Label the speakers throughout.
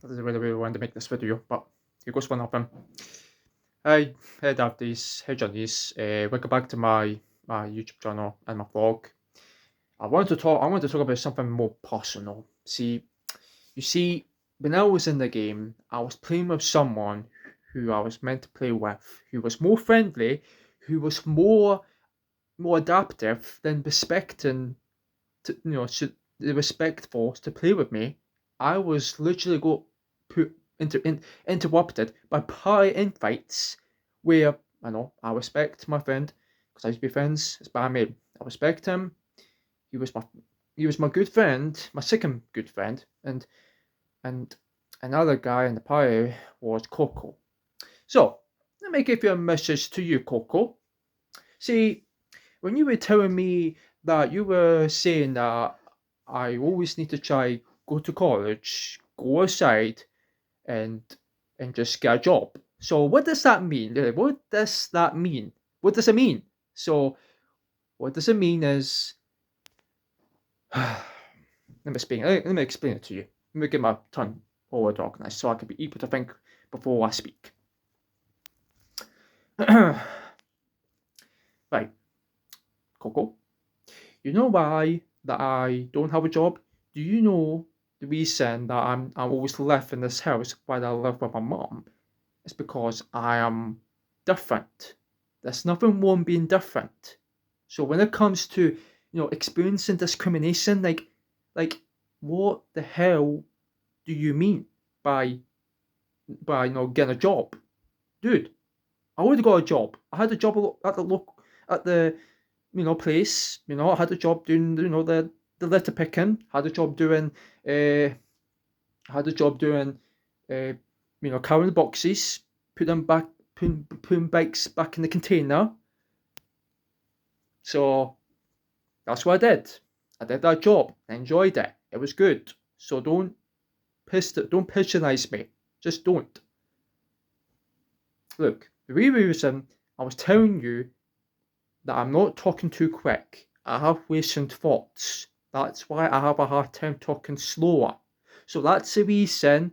Speaker 1: I didn't really want to make this video, but here goes for nothing. Hi, hey Davdies, hey Johnnies. Welcome back to my YouTube channel and my vlog. I want to talk about something more personal. You see, when I was in the game, I was playing with someone who I was meant to play with, who was more friendly, who was more adaptive than respecting, respectful to play with me. I was literally interrupted by party invites where I respect my friend because I used to be friends. It's by me. I respect him. He was my he was my good friend, my second good friend, and another guy in the party was Coco. So let me give you a message to you, Coco. See, when you were telling me that you were saying that I always need to try go to college, go outside, and just get a job. So what does that mean? What does that mean? What does it mean? So what does it mean is let me explain it to you. Let me get my tongue forward organized so I can be able to think before I speak. Right, Coco. You know why that I don't have a job? Do you know the reason that I'm always left in this house while I live with my mom? It's because I am different. There's nothing wrong being different. So when it comes to experiencing discrimination, like what the hell do you mean by getting a job, dude? I already got a job. I had a job at the local at the place. I had a job doing the litter picking. Had a job doing had a job doing carrying the boxes, putting bikes back in the container. So that's what I did. I did that job. I enjoyed it. It was good. So don't patronize me. Just don't. Look, the real reason I was telling you that I'm not talking too quick. I have racing thoughts. That's why I have a hard time talking slower. So that's the reason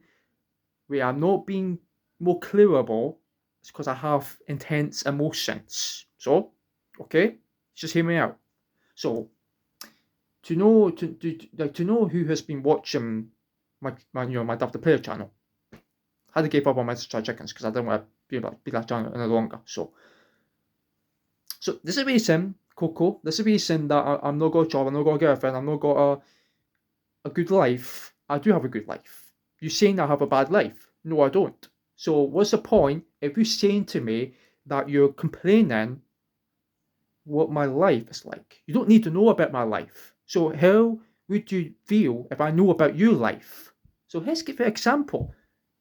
Speaker 1: where I'm not being more clearable. It's because I have intense emotions. So, okay, just hear me out. So, to know who has been watching my Dr. Player channel, I had to give up on my Child Chickens because I didn't want to be that channel any longer. So there's a reason, Coco. There's a reason that I'm not got a job, I'm not got a girlfriend, I'm not got a good life. I do have a good life. You saying I have a bad life? No, I don't. So what's the point if you're saying to me that you're complaining what my life is like? You don't need to know about my life. So how would you feel if I know about your life? So let's give an example.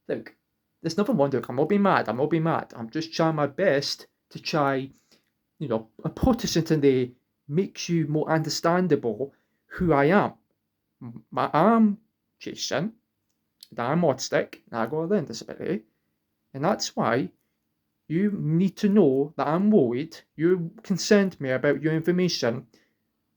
Speaker 1: Look, there's nothing wrong with it. I'm not being mad. I'm not being mad. I'm just trying my best to try a Protestant in there makes you more understandable who I am. I'm Jason, and I'm autistic, and I got a learning disability, and that's why you need to know that I'm worried. You can send me about your information.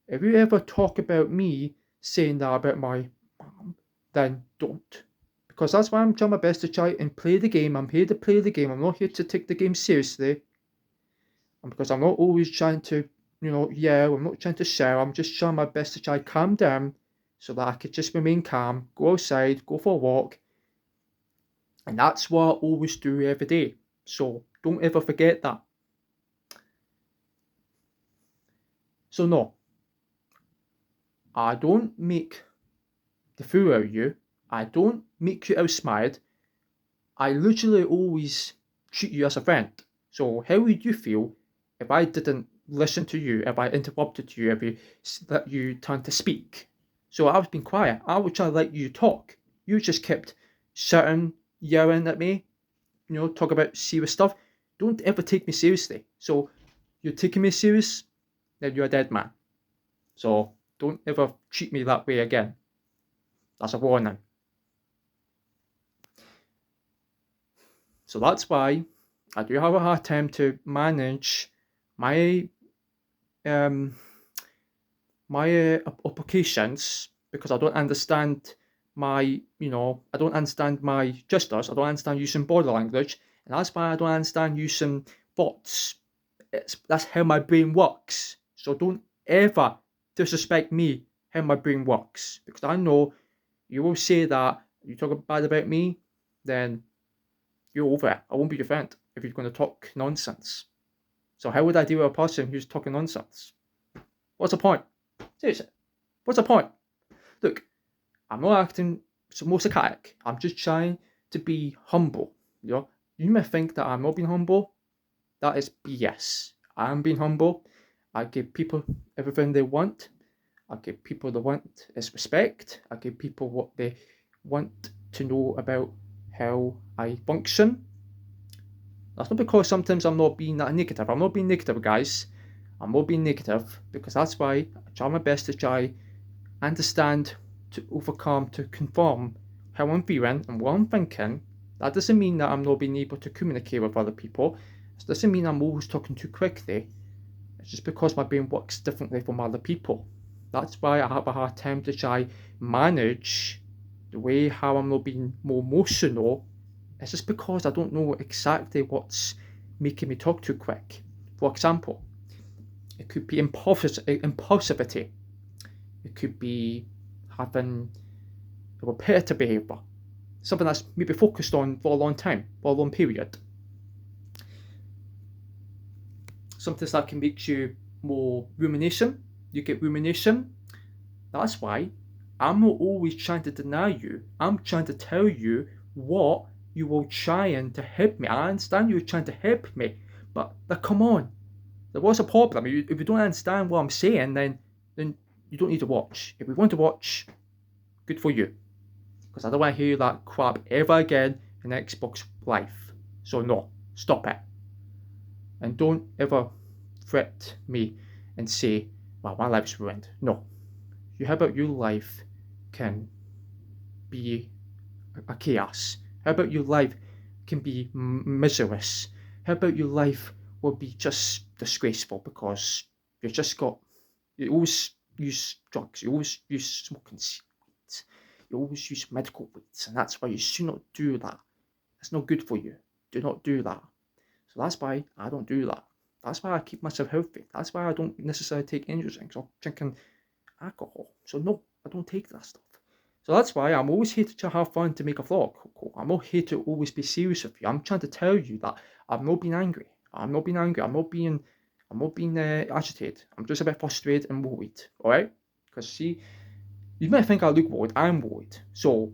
Speaker 1: If you ever talk about me saying that about my mom, then don't. Because that's why I'm trying my best to try and play the game. I'm here to play the game. I'm not here to take the game seriously. And because I'm not always trying to, yell, I'm not trying to shout, I'm just trying my best to try calm down so that I could just remain calm, go outside, go for a walk. And that's what I always do every day. So don't ever forget that. So no, I don't make the fool out of you. I don't make you outsmarted. I literally always treat you as a friend. So how would you feel if I didn't listen to you, if I interrupted you, if you let you turn to speak? So I was being quiet. I was trying to let you talk. You just kept shouting, yelling at me, talk about serious stuff. Don't ever take me seriously. So you're taking me serious, then you're a dead man. So don't ever treat me that way again. That's a warning. So that's why I do have a hard time to manage my my applications because I don't understand my, I don't understand my gestures. I don't understand using body language, and that's why I don't understand using thoughts. That's how my brain works. So don't ever disrespect me how my brain works, because I know you will say that you talk bad about me, then you're over it. I won't be your friend if you're going to talk nonsense. So how would I deal with a person who's talking nonsense? What's the point? Seriously, what's the point? Look, I'm not acting more psychotic. I'm just trying to be humble. You may think that I'm not being humble. That is BS. I am being humble. I give people everything they want. I give people the want is respect. I give people what they want to know about how I function. That's not because sometimes I'm not being that negative. I'm not being negative, guys. I'm not being negative because that's why I try my best to try understand, to overcome, to conform how I'm feeling and what I'm thinking. That doesn't mean that I'm not being able to communicate with other people. It doesn't mean I'm always talking too quickly. It's just because my brain works differently from other people. That's why I have a hard time to try manage the way how I'm not being more emotional. It's just because I don't know exactly what's making me talk too quick. For example, it could be impulsivity. It could be having a repetitive behaviour, something that's maybe focused on for a long time, for a long period. Something that can make you more rumination. You get rumination. That's why I'm not always trying to deny you. I'm trying to tell you what you are trying to help me. I understand you're trying to help me, but come on. What's the problem? If you don't understand what I'm saying, then you don't need to watch. If you want to watch, good for you. Because I don't want to hear that crap ever again in Xbox Live. So no, stop it. And don't ever threat me and say, well, my life's ruined. No. How about your life can be a chaos? How about your life can be miserous? How about your life will be just disgraceful because you always use drugs, you always use smoking cigarettes, you always use medical weeds, and that's why you should not do that. It's not good for you. Do not do that. So that's why I don't do that. That's why I keep myself healthy. That's why I don't necessarily take energy drinks or drinking alcohol. So no, I don't take that stuff. So that's why I'm always here to have fun to make a vlog. I'm not here to always be serious with you. I'm trying to tell you that I'm not being angry. I'm not being angry. I'm not being agitated. I'm just a bit frustrated and worried. All right? Because see, you might think I look worried. I'm worried. So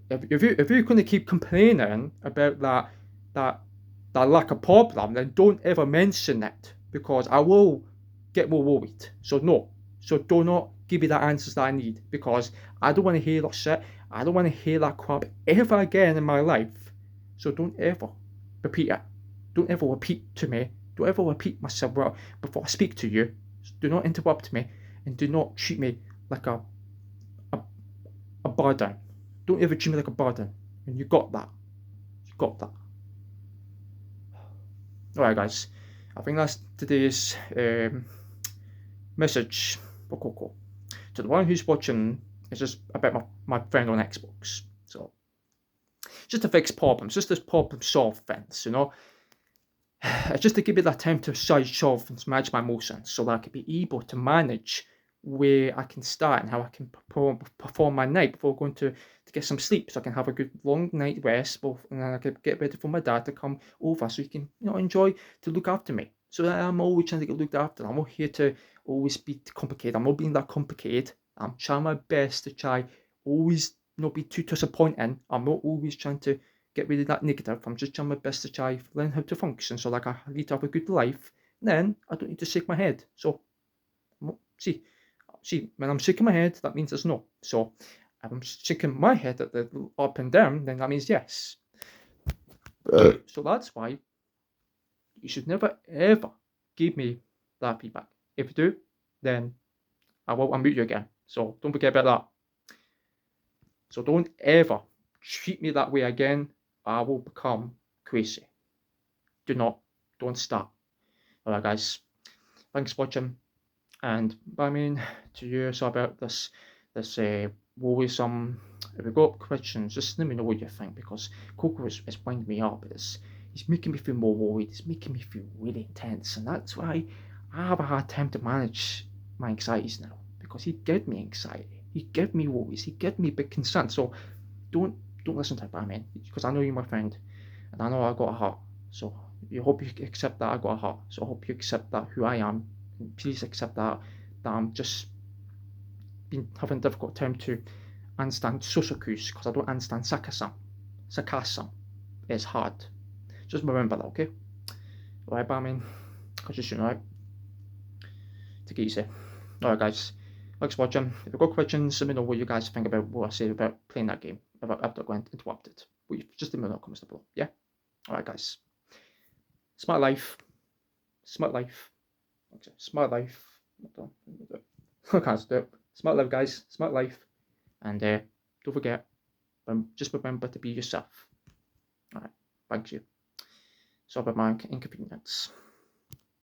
Speaker 1: if you're going to keep complaining about that that lack of problem, then don't ever mention it because I will get more worried. So no. So do not give me the answers that I need because I don't want to hear that shit. I don't want to hear that crap ever again in my life. So don't ever repeat it. Don't ever repeat to me. Don't ever repeat myself before I speak to you. Do not interrupt me and do not treat me like a, a burden. Don't ever treat me like a burden. And you got that. You got that. Alright, guys. I think that's today's message for Coco. So the one who's watching is just about my friend on Xbox. So just to fix problems, just this problem solve things, It's just to give me that time to solve and manage my emotions so that I can be able to manage where I can start and how I can perform my night before going to get some sleep so I can have a good long night rest and then I can get ready for my dad to come over so he can enjoy to look after me. So I'm always trying to get looked after. I'm not here to always be complicated. I'm not being that complicated. I'm trying my best to try always not be too disappointing. I'm not always trying to get rid of that negative. I'm just trying my best to try learn how to function so like I need to have a good life. Then I don't need to shake my head. So see, when I'm shaking my head, that means there's no. So if I'm shaking my head at the up and down, then that means yes. So that's why you should never ever give me that feedback. If you do, then I will unmute you again. So don't forget about that. So don't ever treat me that way again. I will become crazy. Don't start. Alright guys, thanks for watching and I mean to you so about this always if we got questions, just let me know what you think, because Coco is winding me up. He's making me feel more worried. He's making me feel really intense, and that's why I have a hard time to manage my anxieties now, because he gave me anxiety, he gave me worries, he gave me big concerns. So don't listen to that, man, because I know you're my friend, and I know I got a heart. So you hope you accept that I got a heart. So I hope you accept that who I am, and please accept that I'm just been having a difficult time to understand social cues, because I don't understand sarcasm. Sarcasm is hard. Just remember that, okay? Alright, Barman. Catch you soon, alright? Take it easy. Alright, guys. Thanks for watching. If you've got questions, let me know what you guys think about what I said about playing that game after I got interrupted. Just let me know in the comments below. Yeah? Alright, guys. Smart life. Smart life. Okay. Smart life. I can't do it. Smart life, guys. Smart life. And don't forget, just remember to be yourself. Alright. Thank you. Sorry about my inconvenience.